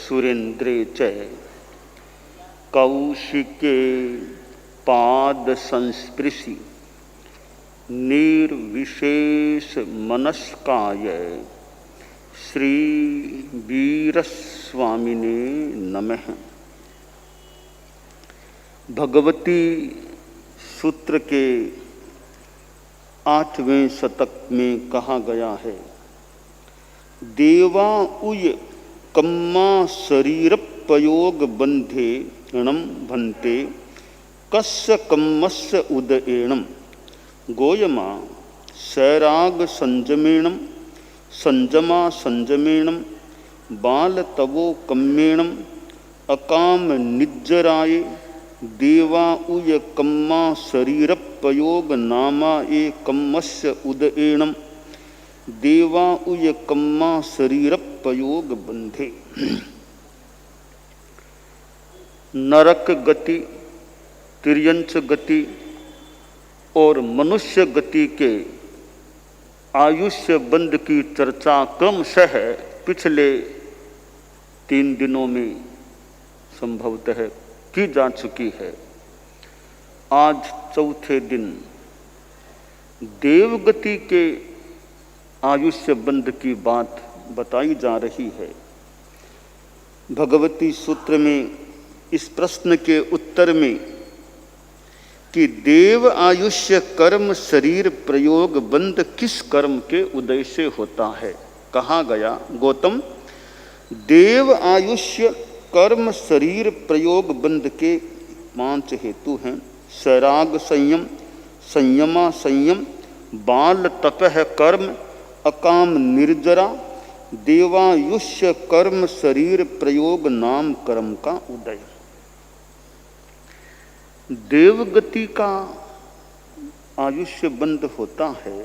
सुरेन्द्रे च कौशिके पाद संस्पृशि निर्विशेष मनस्काय श्री वीरस्वामिने नमः। भगवती सूत्र के 8वें शतक में कहा गया है, देवा उय कम्मा शरीर पयोग बंधे णम भन्ते कस्य कम्मस्य उदएणम गोयमा सैराग संजमेणम संजमा संजमेणम बाल तवो कम्मेणम अकाम निज्जराय देवा उय कम्मा शरीर पयोग नामा ए कम्मस्य उदएणम देवा उय कम्मा शरीर पयोग बंधे। नरक गति, तिर्यंच गति और मनुष्य गति के आयुष्य बंध की चर्चा क्रमशः पिछले 3 दिनों में संभवतः की जा चुकी है। आज चौथे दिन देवगति के आयुष्य बंध की बात बताई जा रही है। भगवती सूत्र में इस प्रश्न के उत्तर में कि देव आयुष्य कर्म शरीर प्रयोग बंध किस कर्म के उदय से होता है, कहा गया गौतम देव आयुष्य कर्म शरीर प्रयोग बंध के 5 हेतु हैं। सैराग संयम, संयमा संयम, बाल तपह कर्म, अकाम निर्जरा, देवायुष्य कर्म शरीर प्रयोग नाम कर्म का उदय। देवगति का आयुष्य बंध होता है,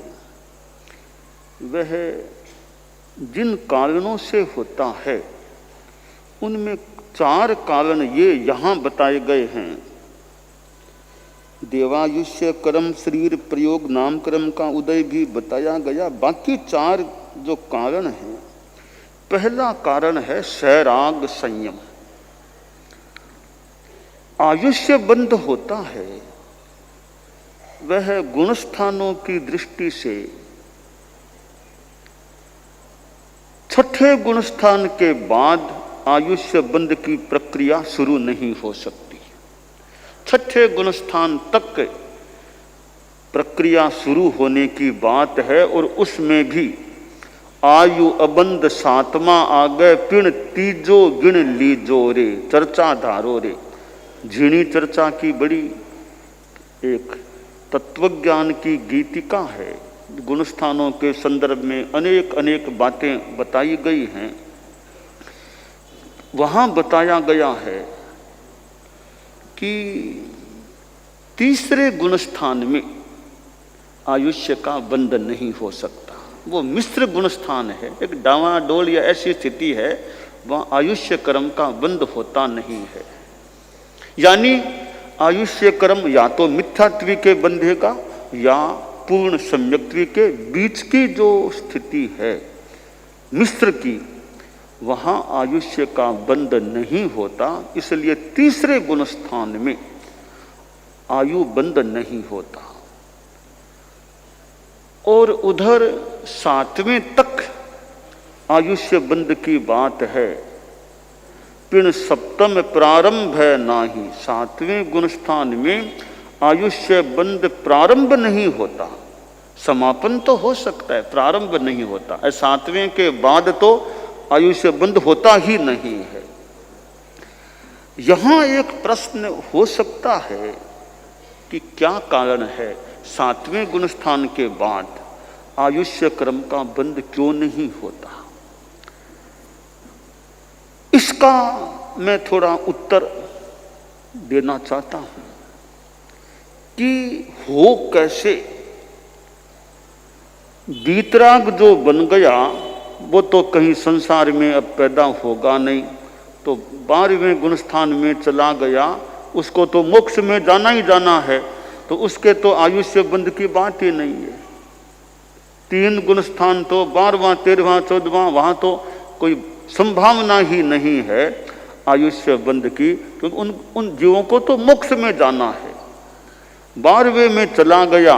वह जिन कारणों से होता है उनमें 4 कारण ये यहाँ बताए गए हैं। देवायुष्य कर्म शरीर प्रयोग नाम कर्म का उदय भी बताया गया। बाकी 4 जो कारण हैं, पहला कारण है सैराग संयम। आयुष्य बंध होता है वह गुणस्थानों की दृष्टि से 6ठे गुणस्थान के बाद आयुष्य बंध की प्रक्रिया शुरू नहीं हो सकती। 6ठे गुणस्थान तक प्रक्रिया शुरू होने की बात है और उसमें भी आयु अबंध 7वां आ गए, पिण तीजो गिण लीजो रे, चर्चा धारो रे। झीणी चर्चा की बड़ी एक तत्वज्ञान की गीतिका है। गुणस्थानों के संदर्भ में अनेक अनेक बातें बताई गई हैं। वहाँ बताया गया है कि तीसरे गुणस्थान में आयुष्य का बंधन नहीं हो सकता। वो मिश्र गुणस्थान है, एक डावाडोल या ऐसी स्थिति है, वहाँ आयुष्य कर्म का बंध होता नहीं है। यानी आयुष्य कर्म या तो मिथ्यात्व के बंधेगा या पूर्ण सम्यक्त्व के बीच की जो स्थिति है मिश्र की, वहाँ आयुष्य का बंध नहीं होता। इसलिए तीसरे गुणस्थान में आयु बंध नहीं होता। और उधर 7वें तक आयुष्य बंध की बात है। पिण सप्तम प्रारंभ है नाही, 7वें गुणस्थान में आयुष्य बंध प्रारंभ नहीं होता। समापन तो हो सकता है, प्रारंभ नहीं होता। 7वें के बाद तो आयुष्य बंध होता ही नहीं है। यहाँ एक प्रश्न हो सकता है कि क्या कारण है 7वें गुणस्थान के बाद आयुष्य क्रम का बंध क्यों नहीं होता। इसका मैं थोड़ा उत्तर देना चाहता हूं कि हो कैसे। वीतराग जो बन गया वो तो कहीं संसार में अब पैदा होगा नहीं, तो 12वें गुणस्थान में चला गया, उसको तो मोक्ष में जाना ही जाना है, तो उसके तो आयुष्य बंध की बात ही नहीं है। 3 गुणस्थान तो 12वां 13वां 14वां, वहाँ तो कोई संभावना ही नहीं है आयुष्य बंध की, क्योंकि उन जीवों को तो मोक्ष में जाना है। 12वें में चला गया,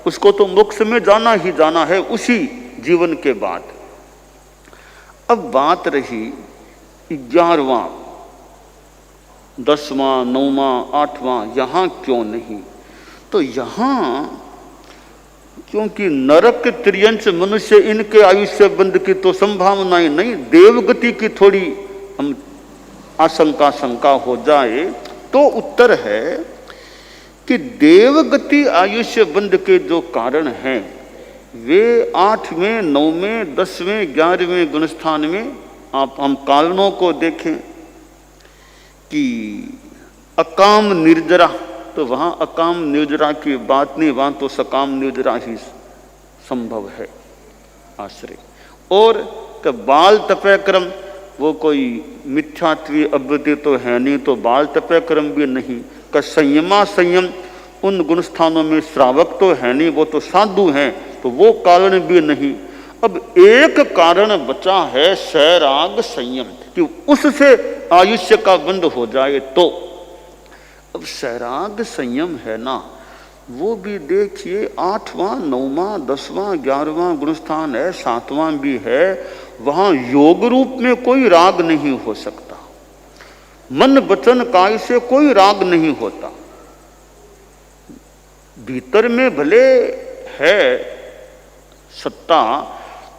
उसको तो मोक्ष में जाना ही जाना है उसी जीवन के बाद। अब बात रही 11वां, 10वां, 9वां, 8वां, यहां क्यों नहीं? तो यहां क्योंकि नरक, त्रियंश, मनुष्य, इनके आयुष्य बंध की तो संभावनाएं नहीं, देवगति की थोड़ी हम आशंका शंका हो जाए तो उत्तर है कि देवगति आयुष्य बंध के जो कारण हैं वे 8वें, 9वें, 10वें, 11वें गुणस्थान में आप हम कारणों को देखें कि अकाम निर्जरा, तो वहां अकाम निर्जरा की बात नहीं, वहां तो सकाम निर्जरा ही संभव है आश्रय। और बाल तपय क्रम, वो कोई मिथ्यात्वी अवृत्ति तो है नहीं, तो बाल तपय क्रम भी नहीं। का संयमा संयम, उन गुणस्थानों में श्रावक तो है नहीं, वो तो साधु हैं, तो वो कारण भी नहीं। अब एक कारण बचा है सैराग संयम, कि उससे आयुष्य का बंध हो जाए। तो अब सैराग संयम है ना, वो भी देखिए 8वां, 9वां, 10वां, 11वां गुणस्थान है, 7वां भी है, वहां योग रूप में कोई राग नहीं हो सकता। मन वचन काय से कोई राग नहीं होता। भीतर में भले है सत्ता,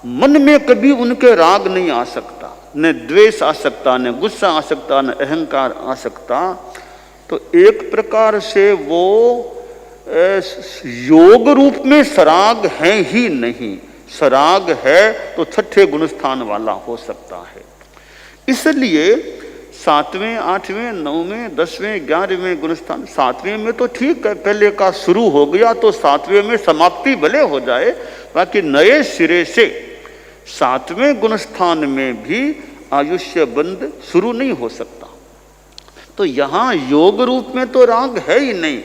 मन में कभी उनके राग नहीं आ सकता, न द्वेष आ सकता, न गुस्सा आ सकता, न अहंकार आ सकता। तो एक प्रकार से वो योग रूप में सराग है ही नहीं। सराग है तो 6ठे गुणस्थान वाला हो सकता है। इसलिए 7वें, 8वें, 9वें, 10वें, 11वें गुणस्थान, 7वें में तो ठीक है, पहले का शुरू हो गया तो 7वें में समाप्ति भले हो जाए, बाकी नए सिरे से 7वें गुणस्थान में भी आयुष्य बंध शुरू नहीं हो सकता। तो यहां योग रूप में तो राग है ही नहीं,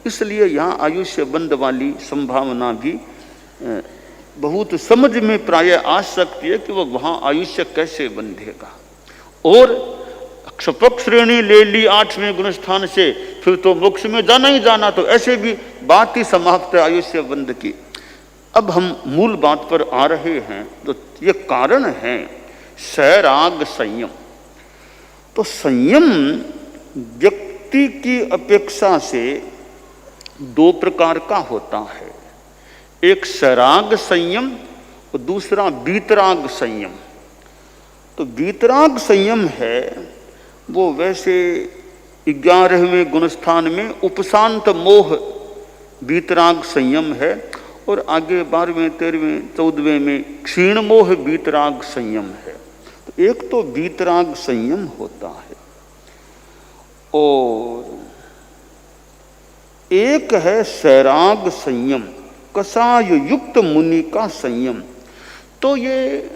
इसलिए यहां आयुष्य बंध वाली संभावना भी बहुत समझ में प्राय आ सकती है कि वह वहां आयुष्य कैसे बंधेगा। और क्षपक श्रेणी ले ली 8वें गुणस्थान से, फिर तो मोक्ष में जाना ही जाना, तो ऐसे भी बात ही समाप्त है आयुष्य बंध की। अब हम मूल बात पर आ रहे हैं, तो ये कारण है सैराग संयम। तो संयम व्यक्ति की अपेक्षा से 2 प्रकार का होता है, एक सैराग संयम और दूसरा वीतराग संयम। तो वीतराग संयम है वो वैसे 11वें गुणस्थान में उपशांत मोह वीतराग संयम है, और आगे 12वें, 13वें, 14वें में क्षीण मोह वीतराग संयम है। तो एक तो वीतराग संयम होता है और एक है सैराग संयम, कषाय युक्त मुनि का संयम। तो ये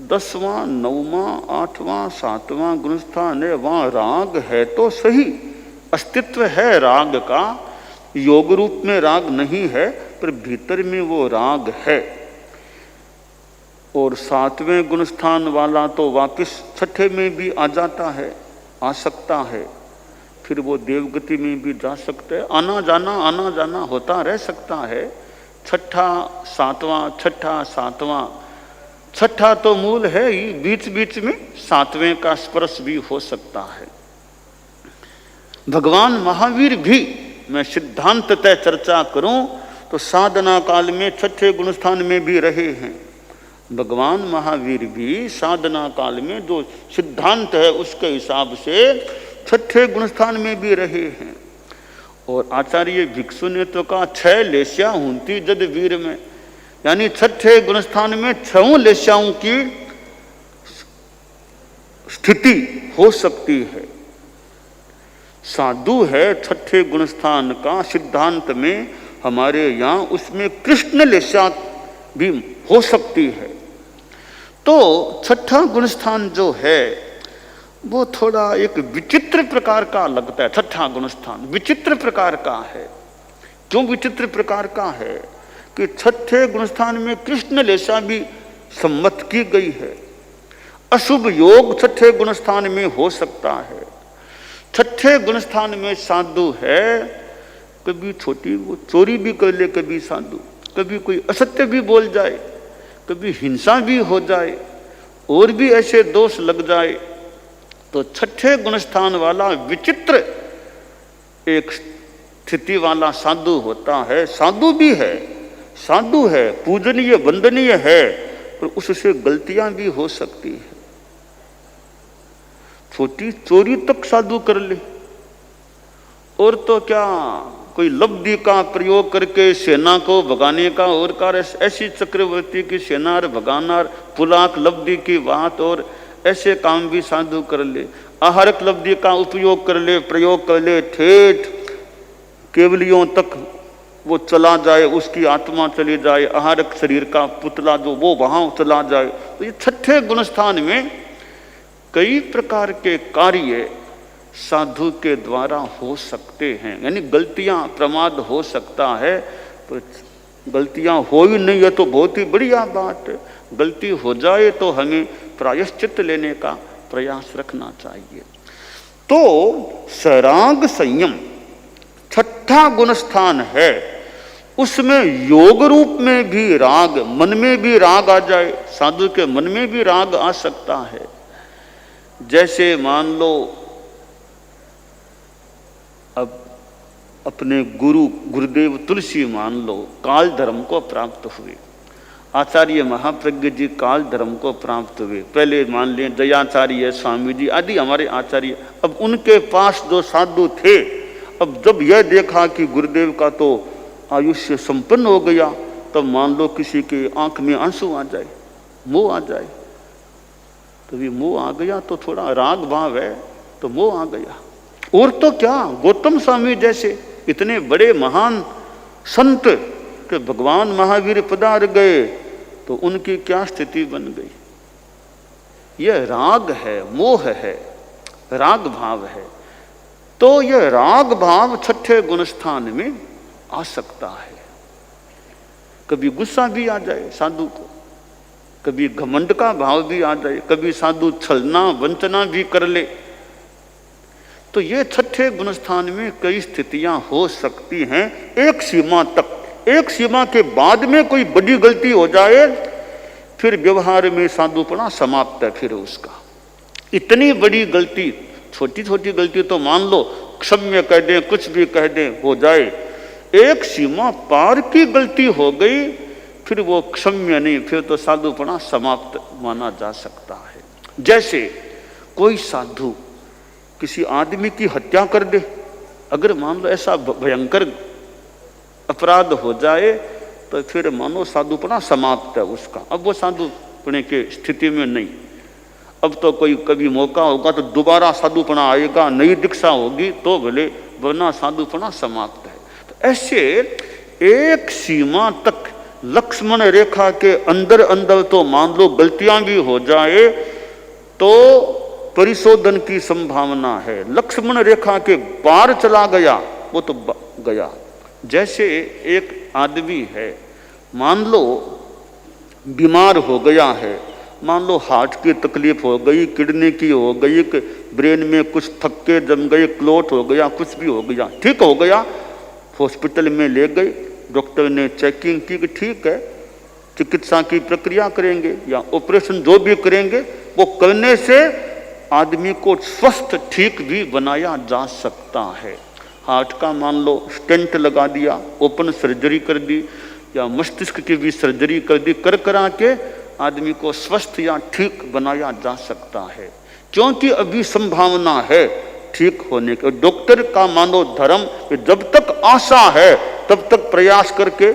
10वां, 9वां, 8वां, 7वां गुणस्थान है, वहां राग है तो सही, अस्तित्व है राग का, योग रूप में राग नहीं है, पर भीतर में वो राग है। और 7वें गुणस्थान वाला तो वापिस 6ठे में भी आ जाता है, आ सकता है, फिर वो देवगति में भी जा सकते हैं, आना जाना होता रह सकता है। 6ठा, 7वां, 6ठा, 7वां, 6ठा तो मूल है ही, बीच बीच में 7वें का स्पर्श भी हो सकता है। भगवान महावीर भी, मैं सिद्धांततः चर्चा करूं तो साधना काल में 6ठे गुणस्थान में भी रहे हैं। भगवान महावीर भी साधना काल में जो सिद्धांत है उसके हिसाब से 6ठे गुणस्थान में भी रहे हैं। और आचार्य भिक्षु ने तो कहा 6 लेस्या हुंती जद वीर में, यानी 6ठे गुणस्थान में 6 लेस्याओं की स्थिति हो सकती है। साधु है 6ठे गुणस्थान का सिद्धांत में हमारे यहाँ, उसमें कृष्ण लेस्या भी हो सकती है। तो 6ठा गुणस्थान जो है वो थोड़ा एक विचित्र प्रकार का लगता है। 6ठा गुणस्थान विचित्र प्रकार का है। क्यों विचित्र प्रकार का है? कि 6ठे गुणस्थान में कृष्ण लेशा भी सम्मत की गई है। अशुभ योग छठे गुण स्थान में हो सकता है। छठे गुण स्थान में साधु है, कभी छोटी वो चोरी भी कर ले, कभी साधु, कभी कोई असत्य भी बोल जाए, कभी हिंसा भी हो जाए, और भी ऐसे दोष लग जाए, तो छठे गुण स्थान वाला विचित्र एक स्थिति वाला साधु होता है। साधु भी है, साधु है, पूजनीय वंदनीय है, पर उससे गलतियां भी हो सकती है। छोटी चोरी तक साधु कर ले, और तो क्या कोई लब्धि का प्रयोग करके सेना को भगाने का, और कार ऐसी चक्रवर्ती की सेना और भगाना, पुलाक लब्धि की बात, और ऐसे काम भी साधु कर ले। आहारक लब्धि का उपयोग कर ले, प्रयोग कर ले, ठेठ केवलियों तक वो चला जाए, उसकी आत्मा चली जाए, आहारक शरीर का पुतला जो वो वहां चला जाए। तो ये छठे गुण स्थान में कई प्रकार के कार्य साधु के द्वारा हो सकते हैं, यानी गलतियां प्रमाद हो सकता है। तो गलतियां हो ही नहीं है तो बहुत ही बढ़िया बात है, गलती हो जाए तो हमें प्रायश्चित लेने का प्रयास रखना चाहिए। तो सराग संयम छठा गुण स्थान है, उसमें योग रूप में भी राग, मन में भी राग आ जाए, साधु के मन में भी राग आ सकता है। जैसे मान लो अब अपने गुरुदेव तुलसी मान लो काल धर्म को प्राप्त हुए, आचार्य महाप्रज्ञ जी काल धर्म को प्राप्त हुए, पहले मान लें दयाचार्य स्वामी जी आदि हमारे आचार्य। अब उनके पास जो साधु थे, अब जब यह देखा कि गुरुदेव का तो आयुष्य संपन्न हो गया, तब मान लो किसी के आंख में आंसू आ जाए, मोह आ जाए, तो ये मोह आ गया तो थोड़ा राग भाव है तो मोह आ गया। और तो क्या, गौतम स्वामी जैसे इतने बड़े महान संत के भगवान महावीर पधार गए तो उनकी क्या स्थिति बन गई। यह राग है, मोह है, राग भाव है। तो यह राग भाव छठे गुण स्थान में आ सकता है। कभी गुस्सा भी आ जाए साधु को, कभी घमंड का भाव भी आ जाए, कभी साधु छलना वंचना भी कर ले। तो ये छठे गुण स्थान में कई स्थितियां हो सकती हैं, एक सीमा तक। एक सीमा के बाद में कोई बड़ी गलती हो जाए, फिर व्यवहार में साधुपना समाप्त है। फिर उसका इतनी बड़ी गलती, छोटी छोटी गलती तो मान लो क्षम्य कह दें, कुछ भी कह दें, हो जाए। एक सीमा पार की गलती हो गई, फिर वो क्षम्य नहीं, फिर तो साधुपना समाप्त माना जा सकता है। जैसे कोई साधु किसी आदमी की हत्या कर दे, अगर मान लो ऐसा भयंकर अपराध हो जाए, तो फिर मानो साधुपना समाप्त है उसका। अब वो साधुपने के स्थिति में नहीं। अब तो कोई कभी मौका होगा तो दोबारा साधुपना आएगा, नई दीक्षा होगी तो भले, वरना साधुपना समाप्त है। तो ऐसे एक सीमा तक लक्ष्मण रेखा के अंदर अंदर तो मान लो गलतियां भी हो जाए तो परिशोधन की संभावना है। लक्ष्मण रेखा के पार चला गया वो तो गया। जैसे एक आदमी है, मान लो बीमार हो गया है, मान लो हार्ट की तकलीफ हो गई, किडनी की हो गई, ब्रेन में कुछ थक्के जम गए, क्लोट हो गया, कुछ भी हो गया, ठीक हो गया, हॉस्पिटल में ले गए, डॉक्टर ने चेकिंग की कि ठीक है, चिकित्सा की प्रक्रिया करेंगे या ऑपरेशन जो भी करेंगे वो करने से आदमी को स्वस्थ ठीक भी बनाया जा सकता है। हार्ट का मान लो स्टेंट लगा दिया, ओपन सर्जरी कर दी, या मस्तिष्क की भी सर्जरी कर दी, कर करा के आदमी को स्वस्थ या ठीक बनाया जा सकता है, क्योंकि अभी संभावना है ठीक होने के। डॉक्टर का मानो धर्म कि जब तक आशा है तब तक प्रयास करके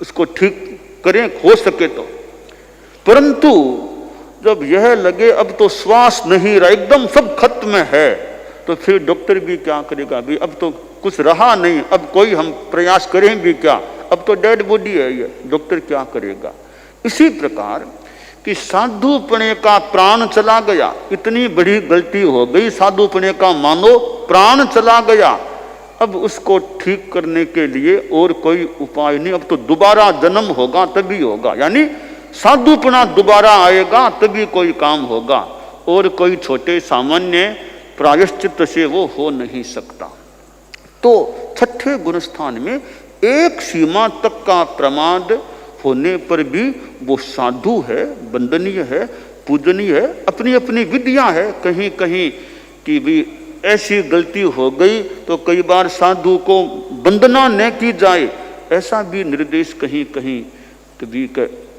उसको ठीक करें, हो सके तो। परंतु जब यह लगे अब तो श्वास नहीं रहा, एकदम सब खत्म है, तो फिर डॉक्टर भी क्या करेगा, भी अब तो कुछ रहा नहीं, अब कोई हम प्रयास करें भी क्या, अब तो डेड बॉडी है ये, डॉक्टर क्या करेगा। इसी प्रकार कि साधुपने का प्राण चला गया, इतनी बड़ी गलती हो गई, साधुपने का मानो प्राण चला गया, अब उसको ठीक करने के लिए और कोई उपाय नहीं, अब तो दोबारा जन्म होगा तभी होगा। यानी साधुपना दोबारा आएगा तभी कोई काम होगा, और कोई छोटे सामान्य प्रायश्चित से वो हो नहीं सकता। तो छठे गुणस्थान में एक सीमा तक का प्रमाद होने पर भी वो साधु है, वंदनीय है, पूजनीय है, अपनी अपनी विद्या है। कहीं कहीं की भी ऐसी गलती हो गई तो कई बार साधु को वंदना न की जाए, ऐसा भी निर्देश कहीं कहीं कभी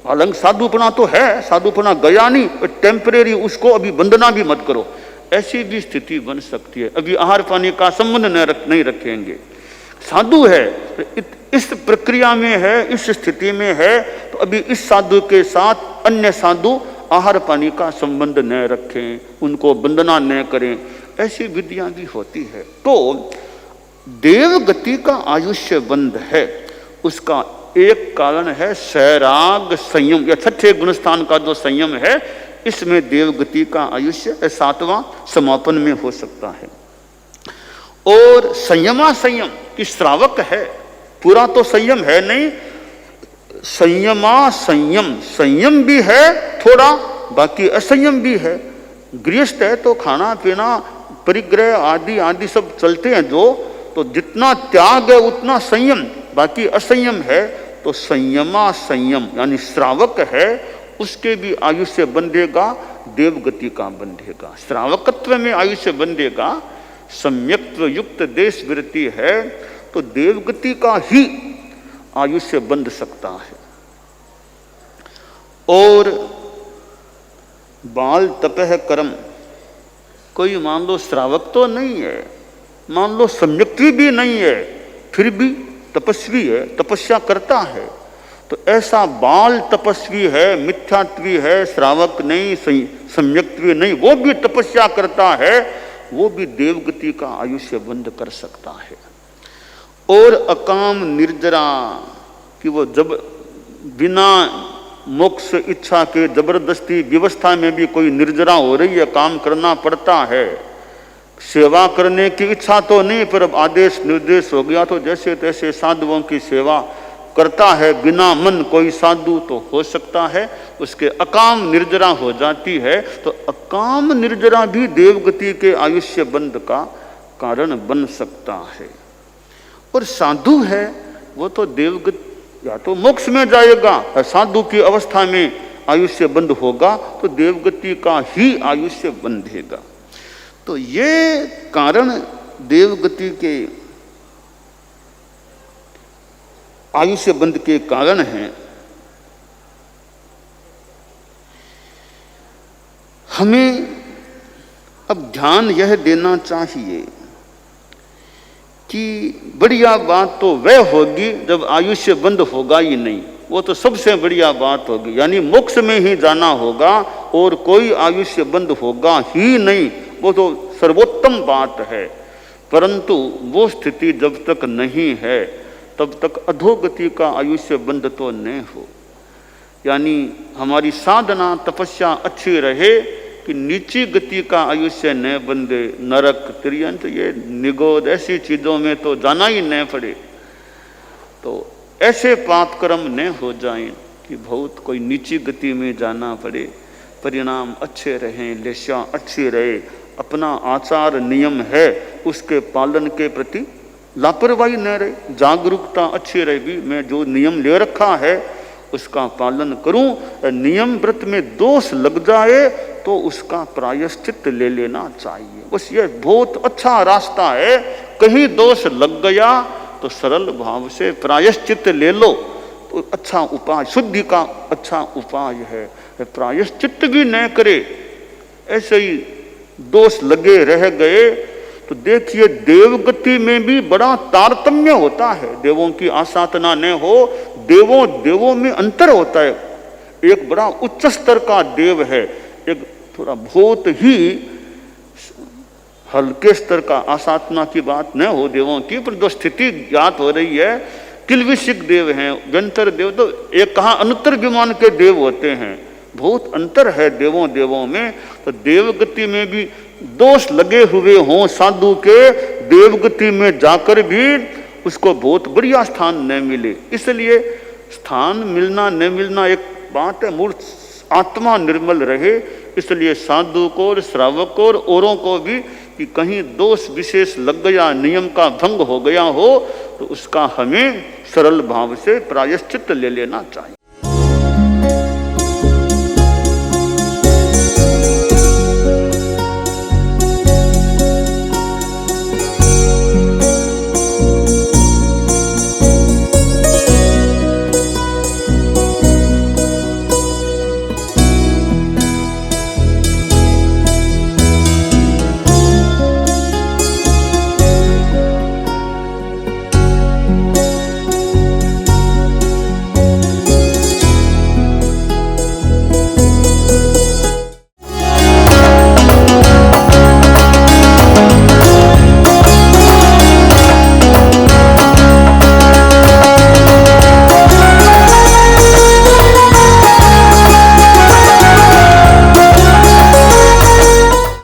हालांकि साधुपना तो है, साधुपना गया नहीं, टेम्परेरी, उसको अभी वंदना भी मत करो, ऐसी भी स्थिति बन सकती है। अभी आहार पानी का संबंध नहीं रखेंगे, साधु है, इस प्रक्रिया में है, इस स्थिति में है, तो अभी इस साधु के साथ अन्य साधु आहार पानी का संबंध न रखें, उनको वंदना न करें, ऐसी विधियां भी होती है। तो देवगति का आयुष्य बंध है, उसका एक कारण है सैराग संयम, या छठे गुणस्थान का जो संयम है, इसमें देवगति का आयुष्य सातवां समापन में हो सकता है। और संयमा संयम की श्रावक है, पूरा तो संयम है नहीं, संयमा संयम, संयम भी है थोड़ा, बाकी असंयम भी है। गृहस्थ है तो खाना पीना परिग्रह आदि आदि सब चलते हैं जो, तो जितना त्याग है उतना संयम, बाकी असंयम है। तो संयमा संयम यानी श्रावक है, उसके भी आयुष्य बंधेगा, देवगति का बंधेगा। श्रावकत्व में आयुष्य बंधेगा, सम्यक्त्व युक्त देश वृत्ति है तो देवगति का ही आयुष्य बंध सकता है। और बाल तपह कर्म, कोई मान लो श्रावक तो नहीं है, मान लो सम्यक्त्वी भी नहीं है, फिर भी तपस्वी है, तपस्या करता है, तो ऐसा बाल तपस्वी है, मिथ्यात्वी है, श्रावक नहीं, सम्यक्त्वी नहीं, वो भी तपस्या करता है, वो भी देवगति का आयुष्य बंद कर सकता है। और अकाम निर्जरा कि वो जब बिना मोक्ष इच्छा के जबरदस्ती व्यवस्था में भी कोई निर्जरा हो रही है, काम करना पड़ता है, सेवा करने की इच्छा तो नहीं, पर अब आदेश निर्देश हो गया तो जैसे तैसे साधुओं की सेवा करता है, बिना मन कोई साधु तो हो सकता है, उसके अकाम निर्जरा हो जाती है, तो अकाम निर्जरा भी देवगति के आयुष्य बंध का कारण बन सकता है। और साधु है वो तो देवगति या तो मोक्ष में जाएगा, साधु की अवस्था में आयुष्य बंध होगा तो देवगति का ही आयुष्य बंधेगा। तो ये कारण देवगति के आयुष्य बंध के कारण हैं। हमें अब ध्यान यह देना चाहिए कि बढ़िया बात तो वह होगी जब आयुष्य बंध होगा ही नहीं, वो तो सबसे बढ़िया बात होगी, यानी मोक्ष में ही जाना होगा और कोई आयुष्य बंध होगा ही नहीं, वो तो सर्वोत्तम बात है। परंतु वो स्थिति जब तक नहीं है तब तक अधोगति का आयुष्य बंध तो नहीं हो, यानी हमारी साधना तपस्या अच्छी रहे कि नीची गति का आयुष्य न बंधे, नरक त्रियंत ये निगोद ऐसी चीजों में तो जाना ही न पड़े, तो ऐसे पाप कर्म न हो जाएं कि बहुत कोई नीची गति में जाना पड़े, परिणाम अच्छे रहें, लेशा अच्छी रहे, अपना आचार नियम है उसके पालन के प्रति लापरवाही न रहे, जागरूकता अच्छी रहेगी, मैं जो नियम ले रखा है उसका पालन करूं, नियम व्रत में दोष लग जाए तो उसका प्रायश्चित ले लेना चाहिए। बस ये बहुत अच्छा रास्ता है, कहीं दोष लग गया तो सरल भाव से प्रायश्चित ले लो, तो अच्छा उपाय, शुद्धि का अच्छा उपाय है। प्रायश्चित भी न करे, ऐसे ही दोष लगे रह गए तो देखिए देवगति में भी बड़ा तारतम्य होता है, देवों की आसाधना न हो, देवों में अंतर होता है। एक बड़ा उच्च स्तर का देव है, एक थोड़ा बहुत ही हल्के स्तर का, आसाधना की बात न हो देवों की, पर जो स्थिति ज्ञात हो रही है, किल्विषिक देव हैं, व्यंतर देव, तो एक कहा अनुत्तर विमान के देव होते हैं, बहुत अंतर है देवों में। तो देवगति में भी दोष लगे हुए हों साधु के, देवगति में जाकर भी उसको बहुत बढ़िया स्थान न मिले, इसलिए स्थान मिलना न मिलना एक बात है, मूल आत्मा निर्मल रहे। इसलिए साधु को और श्रावक को और औरों को भी कि कहीं दोष विशेष लग गया, नियम का भंग हो गया हो, तो उसका हमें सरल भाव से प्रायश्चित ले लेना चाहिए।